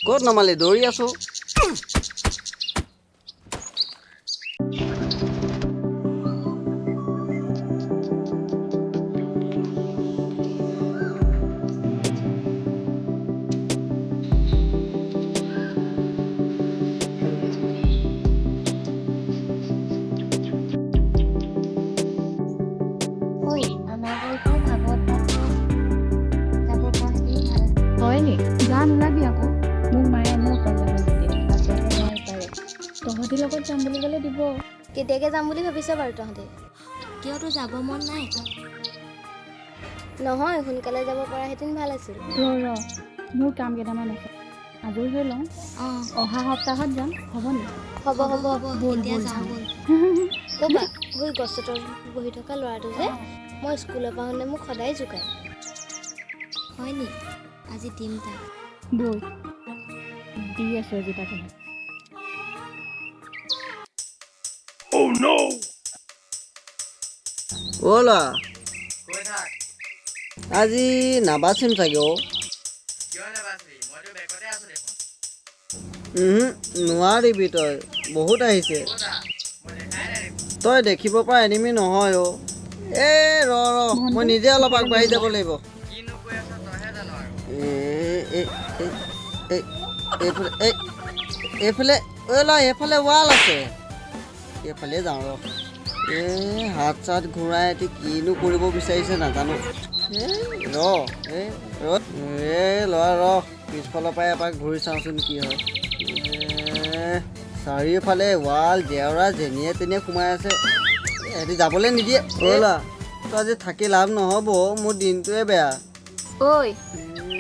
ক'ত নমালি দৌৰি আছো হয় নি যা নোলাবি আকৌ মোক মায়ে এনেও অকল যাব নিদিয়ে পাছতহে মায়ে পাৰে তহঁতি লগত যাম বুলি ক'লে দিব কেতিয়াকে যাম বুলি ভাবিছ বাৰু তহঁতে কিয় তোৰ যাব মন নাই নহয় সোনকালে যাব পৰা হেঁতেন ভাল আছিল ৰ মোৰ কাম কেইটামান আছে আজৰি হৈ লওঁ অহা সপ্তাহত যাম হ'ব নি হ'ব হ'ব ব'ল এতিয়া ব'ল যাওঁ যাওঁ ব'ল ক'বা হৈ গছৰ বহি থকা ল'ৰাটো যে মই স্কুলৰ পৰা আহোঁতে মোক সদায় জোকায় হয় নি আজি দিম তাক ব'ল দি আছো আজি তাকে অ' ল'ৰা আজি নাবাচিম চাগে অ' নোৱাৰিবি তই বহুত আহিছে তই দেখিব পৰা এনিমি নহয় অ' ৰ মই নিজে অলপ আগবাঢ়ি যাব লাগিব এইফালে এইফালে ৱাল আছে এইফালে যাওঁ ৰ হাত চাত ঘূৰাই এটি কিনো কৰিব বিচাৰিছে নাজানো ল'ৰা পিছফালৰ পৰাই এপাক ঘূৰি চাওঁচোন কি হয় চাৰিওফালে ৱাল জেওৰা যেনিয়ে তেনিয়ে সোমাই আছে সিহঁতি যাবলৈ নিদিয়ে ল'ৰা তই আজি থাকি লাভ নহ'ব মোৰ দিনটোৱে বেয়া ঐ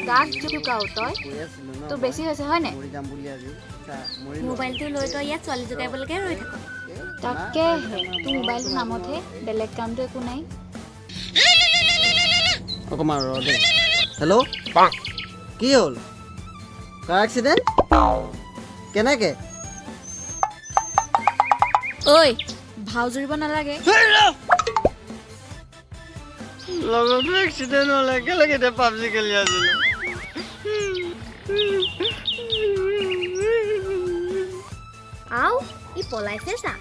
গাত জুকাও তই তোৰ বেছি হৈছে হয় নাই মৰি যাম বুলি আজি মোবাইলটো লৈ তই ইয়াত ছোৱালী জোকাইবলৈকে ৰৈ থাক তাকেহে তোৰ মোবাইলটোৰ নামতহে বেলেগ কামটো একো নাই অকণমান ৰ দেই হেল্ল' কি হ'ল কাৰ এক্সিডেণ্ট কেনেকৈ ঐ ভাও জুৰিব নালাগে লগতো এক্সিডেণ্ট হ'ল একেলগে এতিয়া পাবজি খেলি আছিলোঁ আও ই পলাইছে চা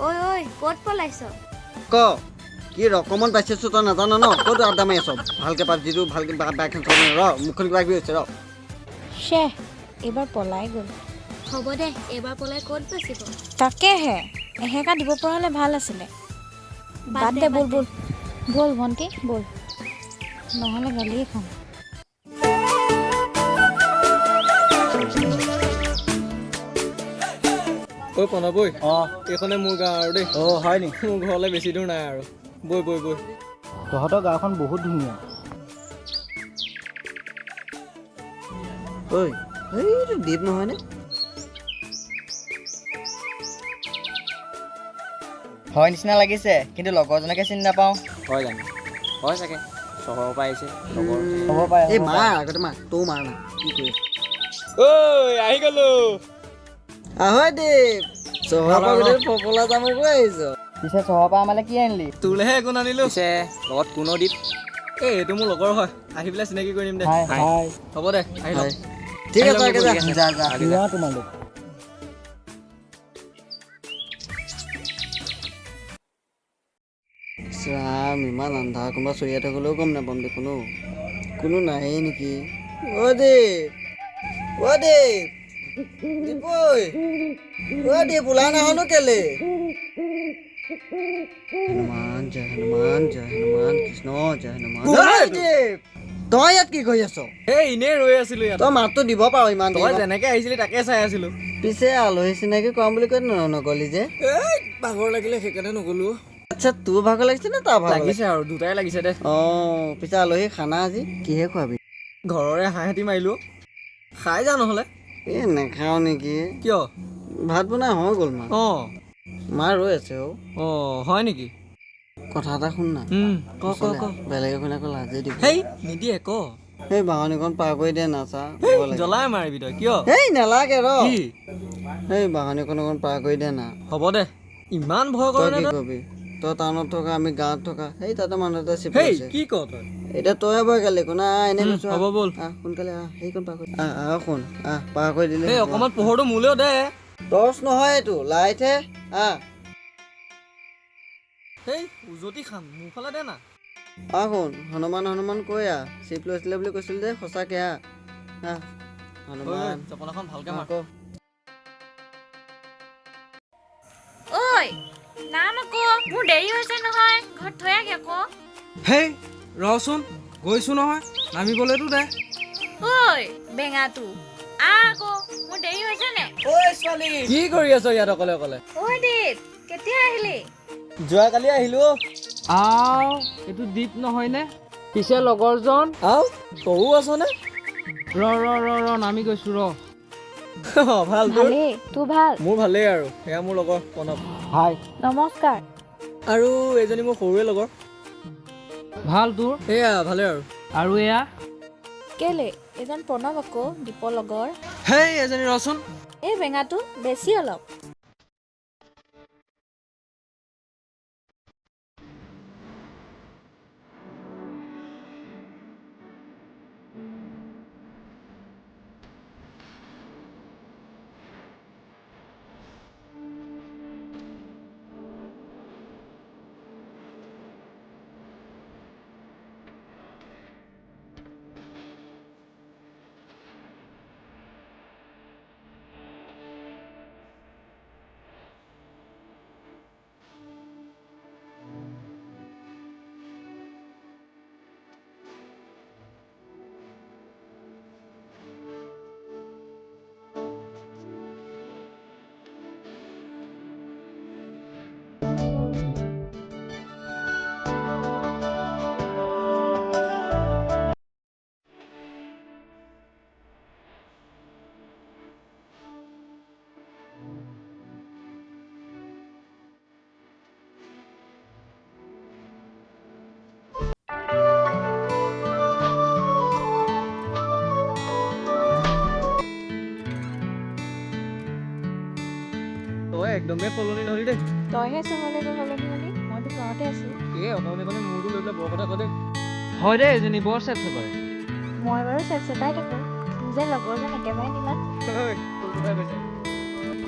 ঐ ক'ত পলাইছ ক কি ৰকমত বাচিছোঁ তই নাজানো ন ক'ত আড্ডা মাৰি আছ ভালকৈ পাবজিটো ভালকৈ বাইকখন চলাই ৰ মুখখন কিবা কিবি হৈছে ৰ শ্বেহ এইবাৰ পলাই গ'ল হ'ব দে এইবাৰ পলাই ক'ত বাচিব তাকেহে এহেকা দিব পৰা হ'লে ভাল আছিলে বাদ দে ব'ল ব'ল ব'ল ভণ্টি ব'ল নহ'লে গালিয়ে খাম ঐ প্ৰণৱ বৈ এইখনে মোৰ গাঁও আৰু দেই হয় নি মোৰ ঘৰলৈ বেছি দূৰ নাই আৰু বৈ তহঁতৰ গাঁওখন বহুত ধুনীয়া ঐ এইটো দ্বীপ নহয়নে হয় নিচিনা লাগিছে কিন্তু লগৰজনকে চিনি নাপাওঁ হয় জানো হয় চাগে চহৰৰ পৰা আহিছে লগৰ হ'ব পাৰে এই মাৰ আগতে মাৰ তৌ মাৰ না কি কৰি ঐ আহি গ'লো আহয় দ্বীপ চহৰৰ পৰা গোটেই ফপলা জামুক গৈ আহিছ পিছে চহৰৰ পৰা আমালৈ কি আনিলি তোলেহে একো নানিলোঁ পিছে লগত কোনো দ্বীপ এই এইটো মোৰ লগৰ হয় আহি পেলাই চিনাকি কৰি দিম দে হ'ব দে আহি লওক ঠিক আছে যা তোমালোক ৰাম ইমান আন্ধাৰ কোনোবা চৰিয়াই থ'বলৈও গম নাপাম দেখোন অ' কোনো নাহেই নেকি দীপ ওলাই নাহনো কেলে হনুমান জয় হনুমান জয় হনুমান কৃষ্ণ জয় হনুমান তই ইয়াত কি কৰি আছ এই এনেই ৰৈ আছিলোঁ ইয়াত তই মাতটো দিব পাৰ ইমান তই যেনেকৈ আহিছিলি তাকে চাই আছিলোঁ পিছে আলহী চিনাকি কৰাম বুলি কৈ নগলি যে এই ভাগৰ লাগিলে সেইকাৰণে নগ'লো আচ্ছা তোৰ ভাগৰ লাগিছে নে তাৰ ভাগৰ লাগিছে আৰু দুটাই লাগিছে দে অঁ পিছে আলহী খানা আজি কিহে খুৱাবি ঘৰৰে হাঁহেতি মাৰিলোঁ খাই যা নহ'লে এই নাখাওঁ নেকি কিয় ভাত বনাই হৈ গ'ল মা অঁ মা ৰৈ আছে হয় নেকি কথা এটা শুন না ক বেলেগ এখন আকৌ লাজে দিব হেই নিদিয়ে ক সেই বাহনীখন পাৰ কৰি দিয়ে নাচা জ্বলাই মাৰিবি তই কিয় সেই নালাগে ৰ কি সেই বাহনীখন অকণ পাৰ কৰি দে না হ'ব দে ইমান ভয় তই কৰে কি নে কবি তই টাউনত থকা আমি গাঁৱত থকা সেই তাতে মানুহ এটা চিপ হেই আছে কি ক তই এতিয়া তই এবাৰ গালি কোনা এনে কৈছো হ'ব ব'ল সোনকালে সেইখন পাৰ কৰি শুন পাৰ কৰি দিলে এই অকণমান পোহৰটো মোলৈও দে টৰ্চ নহয় এইটো লাইটহে সেই উজতি খাম মোৰ ফালে দে না শুন হনুমান কৈ চিপ লৈছিলে বুলি কৈছিল যে সঁচাকে হনুমান জপনাখন ভালকে মাৰ ঐ নাম আকৌ মোৰ দেৰি হৈছে নহয় ঘৰত থৈ আগে আকৌ হেই ৰচোন গৈছো নহয় নামিবলৈতো দে ঐ বেঙাটো আকৌ মোৰ দেৰি হৈছে নে ঐ ছোৱালী কি কৰি আছ ইয়াত অকলে অকলে ঐ দীপ কেতিয়া আহিলি যোৱাকালি আহিলো এইটো দীপ নহয়নে পিছে লগৰজন তয়ো আছনে ৰ নামি গৈছো ৰ ভাল ভালেই তোৰ ভাল মোৰ ভালেই আৰু এয়া মোৰ লগৰ প্ৰণৱ হাই নমস্কাৰ আৰু এজনী মোৰ সৰুৱে লগৰ ভাল তোৰ এয়া ভালে আৰু এয়া কেলে এজন প্ৰণৱ আকৌ দীপৰ লগৰ হেই এজনী ৰচোন এই বেঙাটো বেছি অলপ তই একদমেই সলনি নহলি দেই তইহে চহৰলৈ গৈ সলনি হলি মইতো ঘৰতে আছো এই অকণি মূৰটো লৈ পেলাই বৰ কথা কৈ দে হয় দেই এজনী বৰ চেপচে কৰে মই বাৰু চেপচেপাই থাকো যে লগৰজন একেবাৰে নিলাত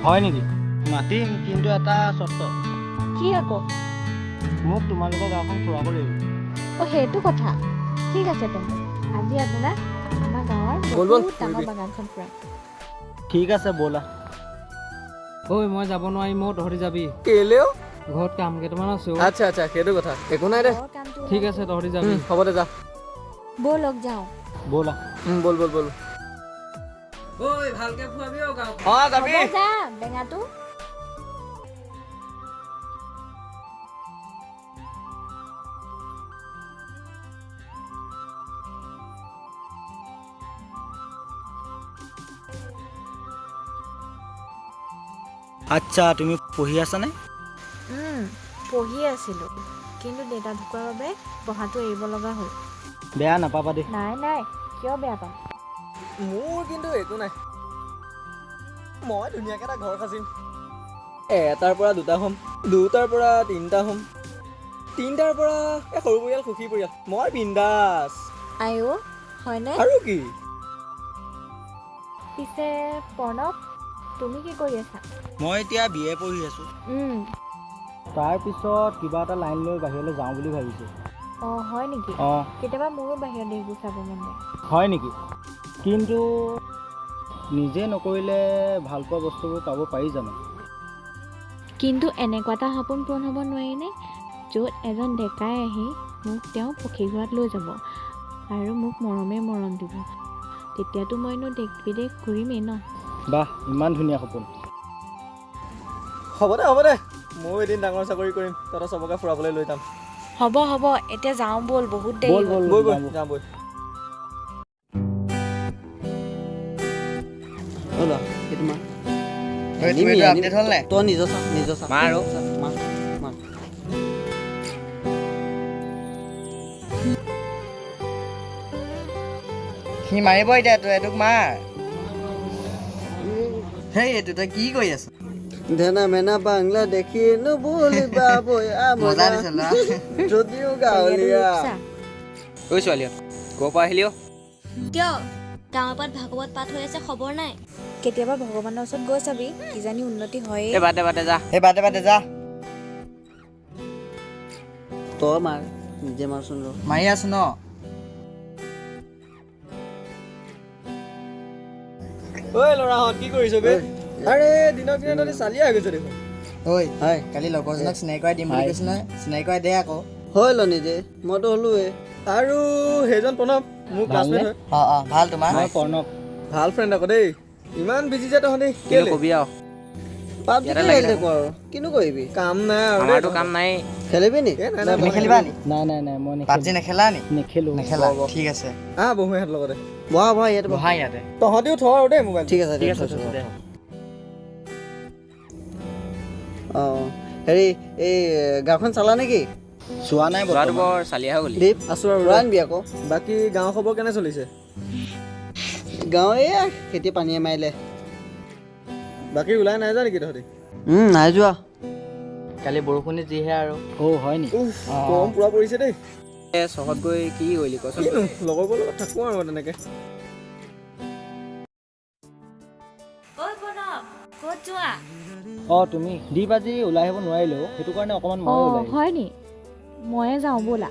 হয় নেকি মাতিম কিন্তু এটা চৰ্ত কি আকৌ মোক তোমালোকৰ গাঁওখন ফুৰাব লাগিব সেইটো কথা ঠিক আছে তেন্তে আজি আপোনাক আমাৰ গাঁৱৰ ব'ল, বহুত ডাঙৰ ফুৰিবি। বাগানখন ফুৰাম ঠিক আছে ব'লা ঐ মই যাব নোৱাৰিম তহঁতি যাবি কেলেও ঘৰত কাম কেইটামান আছে আচ্ছা সেইটো কথা একো নাই দে ঘৰৰ কামটো ঠিক আছে তহঁতি যাবি হ'ব দে যা ব'লক যাওঁ ব'লা ব'ল ঐ ভালকে ফুৰাবি গাঁও যাবি হ'ব যা বেঙাটো আচ্ছা তুমি পঢ়ি আছানে পঢ়ি আছিলোঁ কিন্তু দেউতা ঢুকোৱাৰ বাবে পঢ়াটো এৰিব লগা হ'ল বেয়া নাপাবা দেই নাই কিয় বেয়া পাম মোৰ কিন্তু একো নাই মই ধুনীয়াকৈ এটা ঘৰ সাজিম এটাৰ পৰা দুটা হ'ম দুটাৰ পৰা তিনিটা হ'ম তিনিটাৰ পৰা সৰু পৰিয়াল সুখী পৰিয়াল মই বিন্দাছ আইও হয়নে আৰু কি পিছে প্ৰণৱ তুমি কি কৰি আছা মই এতিয়া BA পঢ়ি আছোঁ তাৰপিছত কিবা এটা লাইন লৈ বাহিৰলৈ যাওঁ বুলি ভাবিছোঁ হয় নেকি অঁ কেতিয়াবা মোৰো বাহিৰৰ দেশবোৰ চাব মন যায় হয় নেকি কিন্তু নিজে নকৰিলে ভালপোৱা বস্তুবোৰ পাব পাৰি জানো কিন্তু এনেকুৱা এটা সপোন পূৰণ হ'ব নোৱাৰিনে য'ত এজন ডেকাই আহি মোক তেওঁ পক্ষীঘৰত লৈ যাব আৰু মোক মৰম দিব তেতিয়াতো মইনো দেশ বিদেশ ঘূৰিমেই ন বাহ ইমান ধুনীয়া সপোন হ'ব দে ময়ো এদিন ডাঙৰ চাকৰি কৰিম তহঁতৰ চবকে ফুৰাবলৈ লৈ যাম হ'ব এতিয়া যাওঁ ব'ল বহুত দেৰি হ'ল। ব'ল যাম ব'ল সেইটো মাৰ তুমি এইটো আপডেট হ'ল নাই তই নিজৰ চা মাৰ আৰু। মাৰ সি মাৰিব এতিয়া তই এইটোক মাৰ হেই এইটো তই কি কৰি আছ ধেনা মেনা বাংলা দেখি নবুলিবা বয়া মজা দিছে ল'ৰা যদিও গাঁৱলীয়া চা, ঐ ছোৱালীহঁত ক'ৰ পৰা আহিলি অ' কিয় গাঁৱৰ পাত ভাগৱত পাঠ হৈ আছে খবৰ নাই কেতিয়াবা ভগৱানৰ ওচৰত গৈ চাবি কিজানি উন্নতি হয়েই। এই বাদে বাদে যা এই বাদে যা তই মাৰ নিজে মাৰচোন ৰ মাৰি আছো ন ঐ ল'ৰাহঁত কি কৰিছ বে আৰে দিনক দিনে তহঁতি চালিয়া হৈ গৈছ দেখোন ঐ হাই কালি লগৰজনক চিনাকি কৰাই দিম বুলি কৈছো নহয় চিনাকি কৰাই দে আকৌ হৈ ল নিজে মইতো হ'লোৱে আৰু সেইজন প্ৰণৱ মোৰ ক্লাছমেট হয় অঁ ভাল তোমাৰ মই কৰ্ণৱ। ভাল ফ্ৰেণ্ড আকৌ দেই ইমান বিজি যে তহঁতি কিনো কেলে কবি আৰু পাবজিকে ইয়াতে লাগি খেলি থাকোঁ আৰু কিনো কৰিবি কাম নাই আৰু দেই আমাৰতো কাম নাই খেলিবি নি এ নাই নাই তুমি খেলিবা নি নাই মই পাবজি নেখেলা নি নেখেলোঁ। নেখেলা ঠিক আছে আহ বহু ইহঁত লগতে বহা বহা ইয়াতে বহা বহা ইয়াতে তহঁতিও থ আৰু দেই মোবাইল ঠিক আছে ঠিক আছে দে। অঁ হেৰি এই গাঁওখন চালা নেকি চোৱা নাই যোৱাটো বৰ্তমান। বৰ চালিয়া হৈ গ'লি দীপ আছো আৰু ওলাই আনিবি আকৌ বাকী গাঁৱৰ খবৰ কেনে চলিছে গাঁও এয়া খেতি পানীয়ে মাৰিলে বাকী ওলাই নাই যোৱা নেকি তহঁতি নাই যোৱা কালি বৰষুণে যিহে আৰু হয় নি উফ, গৰম পুৰা পৰিছে দেই চহৰত গৈ কি কৰিলি কচোন কিনো লগৰবোৰৰ লগত থাকোঁ আৰু তেনেকে ঐ প্ৰণৱ ক'ত যোৱা? তুমি দীপ আজি ওলাই আহিব নোৱাৰিলেও সেইটো কাৰণে অকণমান মই অঁ ওলাই আহিছোঁ। হয় নি ময়ে যাওঁ ব'লা।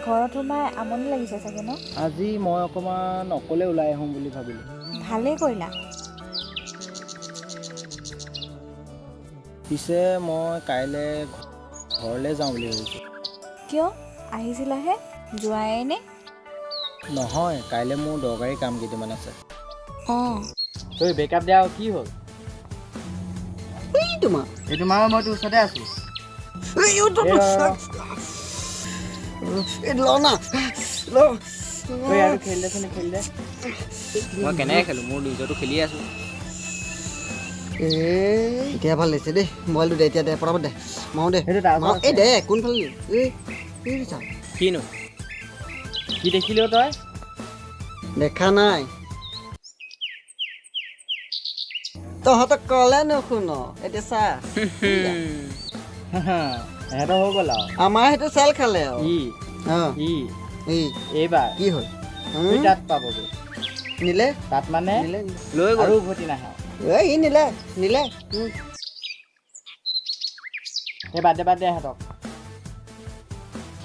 ঘৰত সোমাই আমনি লাগিছে চাগে ন? আজি মই অকণমান অকলে ওলাই আহোঁ বুলি ভাবিলোঁ। ভালেই কৰিলা। পিছে মই কাইলৈ ঘৰলৈ যাওঁ বুলি ভাবিছোঁ। কিয় আহিছিলাহে যোৱাই নে? নহয় কাইলৈ মোৰ দৰকাৰী কাম কেইটামান আছে। অঁ তই বেকআপ দিয়া আৰু কি হ'ল এই তোমাৰ এই তোমাৰ মই তোৰ ওচৰতে আছো ল না ল তই আৰু খেলি দেচোন খেলি দে মই কেনেকৈ খেলোঁ মোৰ নিজৰটো খেলি আছোঁ এতিয়া ভাল লাগিছে দেই মোবাইলটো দে এতিয়া দে পৰাব দে মাৰো দে সেইটো তাৰ মাৰো এই দে কোনফালে এই চা কিনো কি দেখিলি তই দেখা নাই তহঁতক ক'লে নুশুন এতিয়া চা এহেঁতৰ হৈ গ'ল আৰু আমাৰ সেইটো চেল খালে আৰু ই অঁ ই এই এইবাৰ কি হ'ল তুই তাত পাবগৈ নিলে তাত মানে নিলে লৈ আৰু গ'ল উভতি নাহে এই ই নিলে নিলে সেই বাদে এহেঁতক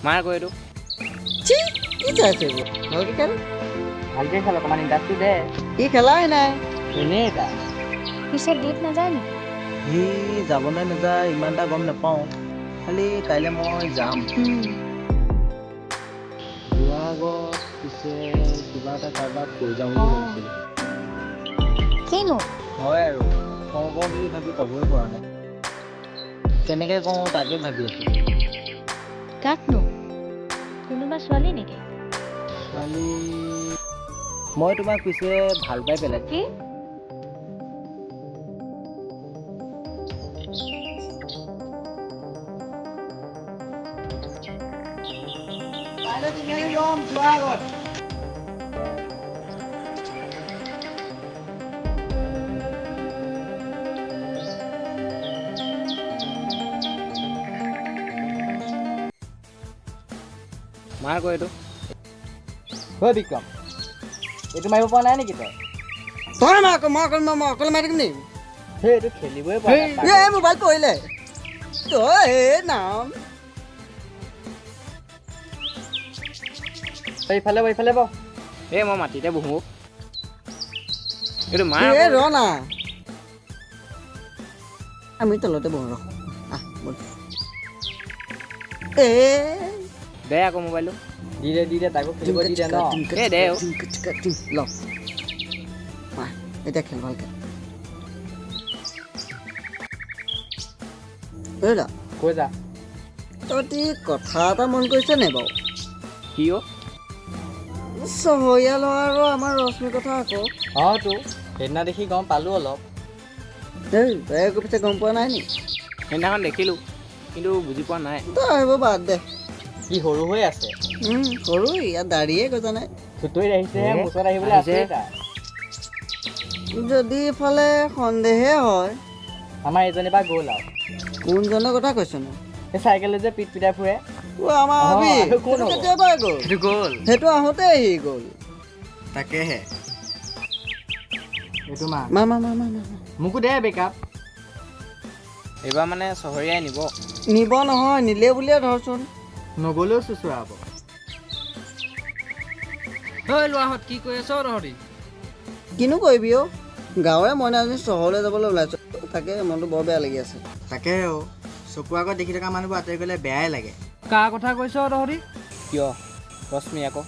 মাৰ কৈ এইটো চি কি চাইছে এইবোৰ ভালকৈ খেল ভালকে খেল অকণমান ইণ্টাৰেষ্টটো দে ই খেলাই নাই এনেই তাত পিছে ডেট নাযায় নেকি? সি যাবলৈ নাযায় ইমান এটা গম নাপাওঁ খালি কাইলৈ মই যাম যোৱাৰ আগত পিছে কিবা এটা কাৰোবাক কৈ যাওঁ বুলি ভাবিছিলোঁ কিনো হয় আৰু কওঁ বুলি ভাবি ক'বই পৰা নাই কেনেকৈ কওঁ তাকে ভাবি আছোঁ কাকনো কোনোবা ছোৱালী নেকি? ছোৱালী মই তোমাক পিছে ভাল পাই পেলাইছোঁ কি? মাৰ কৈ এইটো হয় বিক্ৰম এইটো মাৰিব পৰা নাই নেকি তই তই মই অকলে মাৰি থাকিম নি সেই এইটো খেলিবই পৰা নাই এই মোবাইল পৰিলে তই এই নাম তই ইফালে বহ এই মই মাটিতে বহোঁ এইটো মাৰ এই ৰ না আমি তলতে বহোঁ ৰ আহ বল দে আকৌ মোবাইলটো দি দে তাকো খেলিব দি দে ন এই দে অ'। ল এতিয়া খেল ভালকে এইলা কৈ যা তহঁতি কথা এটা মন কৰিছে নাই বাৰু কি অ' চহৰীয়া ল'ৰা আৰু আমাৰ ৰশ্মিৰ কথা আকৌ অঁ তো সেইদিনা দেখি গম পালোঁ অলপ এই তই একো পিছে গম পোৱা নাই নি সেইদিনাখন দেখিলোঁ কিন্তু বুজি পোৱা নাই তই এইবোৰ বাদ দে সি সৰু হৈ আছে সৰু ইয়াত দাড়িয়ে গজা নাই খুটুৰি আহিছেহে মোৰ ওচৰত আহিবলৈ আছে তাৰ যদি ইফালে সন্দেহে হয় আমাৰ এজনী বা গ'ল আৰু কোনজনৰ কথা কৈছনো এই চাইকেলে যে পিট পিটাই ফুৰে আমাৰ অ, আবি আৰু কোন সেইটো হ'ব? কেতিয়াবাই গ'ল সেইটো গ'ল সেইটো আহোঁতে আহি গ'ল তাকেহে এইটো মা মা মা মা মা মা মোকো দে বেকআপ এইবাৰ মানে চহৰীয়াই নিব। নিব নহয় নিলে বুলিয়ে ধৰচোন নগ'লেও চুচুৰাব ঐ ল'ৰাহঁত কি কৰি আছ তহঁতি কিনো কৰিবি অ' গাঁৱৰে মইনাজনী চহৰলৈ যাবলৈ ওলাইছোঁ তাকে মনটো বৰ বেয়া লাগি আছে তাকে চকুৰ আগত দেখি থকা মানুহবোৰ আঁতৰি গ'লে বেয়াই লাগে কাৰ কথা কৈছ তহঁতি কিয় ৰশ্মি আকৌ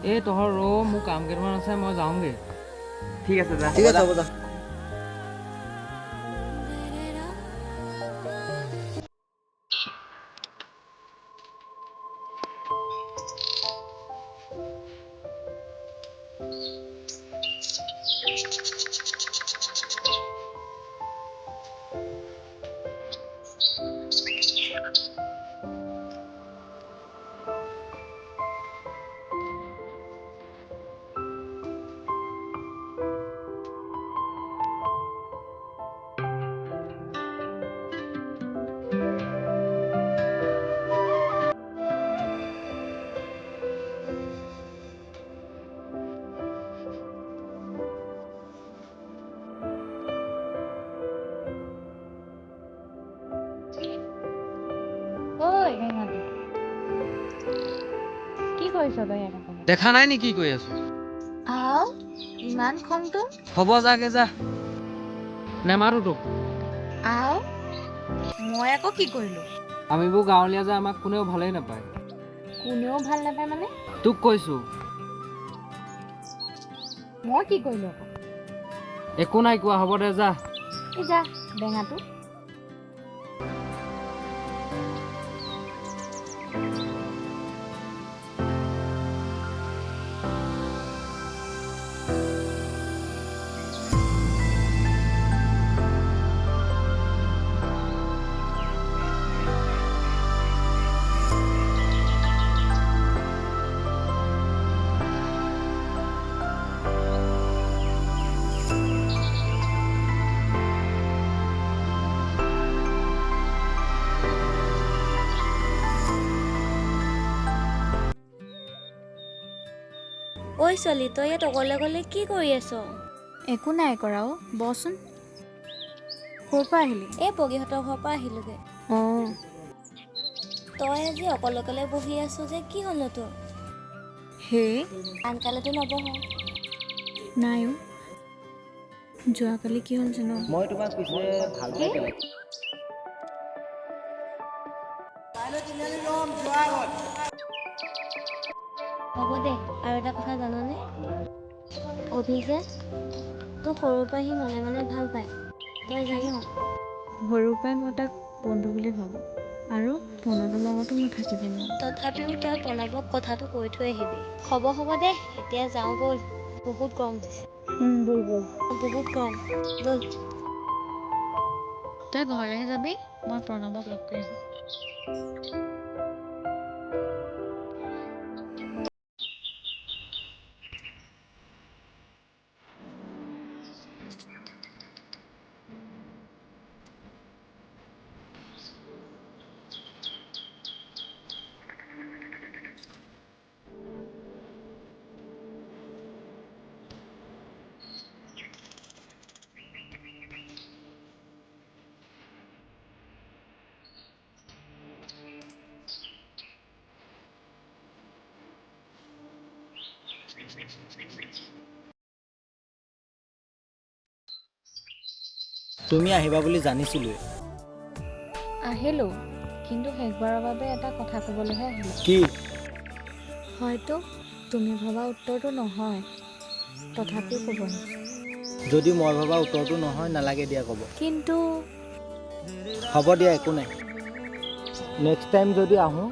এই তহঁত মোৰ কাম কেইটামান আছে মই যাওঁগৈ ঠিক আছে যা ঠিক আছে হ'ব দা ঐ কি কৰিছ তই এনেকৈ দেখা নাই নেকি কি কৰি আছো আও ইমান খংটো হ'ব যাগে যা নেমাৰো তোক আও মই আকৌ কি কৰিলোঁ আমিবোৰ গাঁৱলীয়া যে আমাক কোনেও ভালেই নাপায় কোনেও ভাল নাপায় মানে তোক কৈছো মই কি কৰিলোঁ আকৌ একো নাই কোৱা হ'ব দে যা এই যা বেঙাটো ঐ ছোৱালী তই ইয়াত অকলে অকলে কি কৰি আছ একো নাই কৰা অ' বচোন ক'ৰ পৰা আহিলি এই পগীহঁতৰ ঘৰৰ পৰা আহিলোগৈ অঁ তই আজি অকলে অকলে বহি আছ যে কি হ'লনো তোৰ সেই আনকালেতো নবহ নাই অ' যোৱাকালি কি হ'ল জানো মই তোমাক পিছে ভাল পাই পেলাই হ'ব দে আৰু এটা কথা জাননে অভি যে তোক সৰুৰ পৰা সি মনে মনে ভাল পায় তই জানো সৰুৰ পৰাই মই তাক বন্ধু বুলি ভাবোঁ আৰু প্ৰণৱৰ লগতো মই থাকিব নোৱাৰোঁ তথাপিও তই প্ৰণৱক কথাটো কৈ থৈ আহিবি হ'ব দে এতিয়া যাওঁ ব'ল বহুত গৰম দিছে ব'ল ব'ল বহুত গৰম ব'ল তই ঘৰলৈ যাবি মই প্ৰণৱক লগ কৰি আহিম তুমি আহিবা বুলি জানিছিলোৱে আহিলোঁ কিন্তু শেষবাৰৰ বাবে এটা কথা ক'বলৈহে আহিলোঁ কি হয়তো তুমি ভবা উত্তৰটো নহয় তথাপিও ক'ব যদি মই ভবা উত্তৰটো নহয় নালাগে দিয়া ক'ব কিন্তু হ'ব দিয়া একো নাই নেক্সট টাইম যদি আহোঁ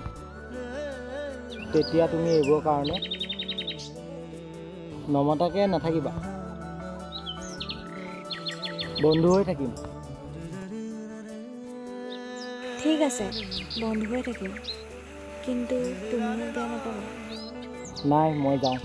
তেতিয়া তুমি এইবোৰৰ কাৰণে নমতাকৈ নাথাকিবা বন্ধু হৈ থাকিম ঠিক আছে বন্ধু হৈ থাকিম কিন্তু তুমি মোক বেয়া নাপাবা নাই মই যাওঁ